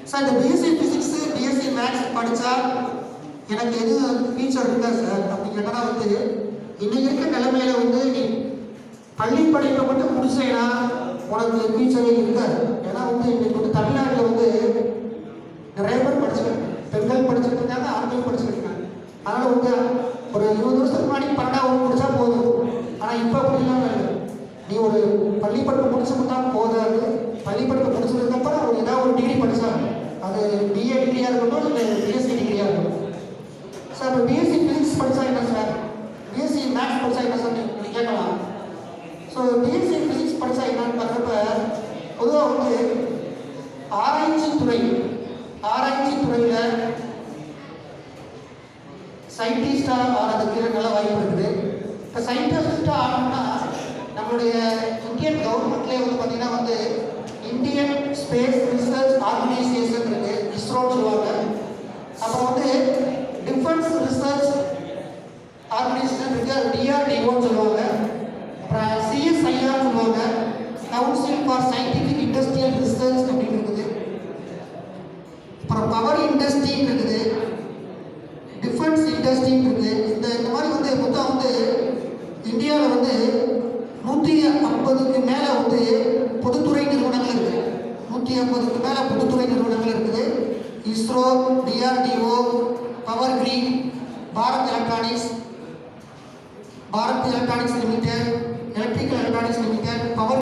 Sir இந்த BSc physics BSc maths படித்தா எனக்கு எது ஃபியூச்சர் இருக்கா சார் அப்படி கேட்டால் வந்து இன்னைக்கு இருக்க நிலைமையில வந்து நீ பள்ளி படிப்பை மட்டும் முடிச்சேன்னா உனக்கு ஃபியூச்சரே இருக்காது. ஏன்னா வந்து இன்னைக்கு வந்து தமிழ்நாட்டில் வந்து நிறைய பேர் படிச்சுருக்காங்க, பெண்கள் படிச்சுட்டு இருக்காங்க, ஆண்கள் படிச்சுட்டு இருக்காங்க. அதனால் வந்து ஒரு 20 வருஷத்துக்கு முன்னாடி 12ஆம் வகுப்பு முடிச்சா போதும். ஆனால் இப்போ அப்படிலாம் இல்லை. நீ ஒரு பள்ளி படிப்பு முடிச்சுட்டா போதாது. பள்ளி படிப்பு முடிச்சதுக்கப்புறம் ஒரு ஏதாவது ஒரு டிகிரி படித்தா அது பிஏ டிகிரியாக இருக்கட்டும் இல்லை பிஎஸ்சி டிகிரியாக இருக்கட்டும். சார் இப்போ பிஎஸ்சி ஃபிசிக்ஸ் படித்தா என்ன சார், பிஎஸ்சி மேத்ஸ் படித்தா என்ன சார் நீங்கள் கேட்கலாம். ஸோ பிஎஸ்சி ஃபிசிக்ஸ் படித்தா என்னன்னு பார்க்குறப்ப பொதுவாக வந்து ஆராய்ச்சி துறையில் சயின்டிஸ்டாக ஆகிறதுக்கு நல்ல வாய்ப்பு இருக்குது. இப்போ சயின்டிஸ்டாக ஆகணும்னா நம்மளுடைய இந்தியன் கவர்மெண்ட்லேயே வந்து பார்த்திங்கன்னா வந்து இந்தியன் ஸ்பேஸ் ரிசர்ச் ஆர்கனைசேஷன் இருக்குது, இஸ்ரோன்னு சொல்லுவாங்க. அப்புறம் வந்து டிஃபென்ஸ் ரிசர்ச் ஆர்கனைசேஷன் இருக்குது, அது டிஆர்டிஓன்னு சொல்லுவாங்க. அப்புறம் சிஎஸ்ஐஆர் சொல்லுவாங்க, council for scientific industrial research அப்படின்னு இருக்குது. அப்புறம் பவர் இண்டஸ்ட்ரின்னு இருக்குது, டிஃபென்ஸ் இண்டஸ்ட்ரின்னு இருக்குது. இந்த மாதிரி வந்து மொத்தம் வந்து இந்தியாவில் வந்து 150க்கு மேலே வந்து பொதுத்துறை நிறுவனங்கள் இருக்குது. 150க்கு மேலே பொதுத்துறை நிறுவனங்கள் இருக்குது. ISRO, DRDO, power grid, Bharat electronics limited, electrical electronics limited, power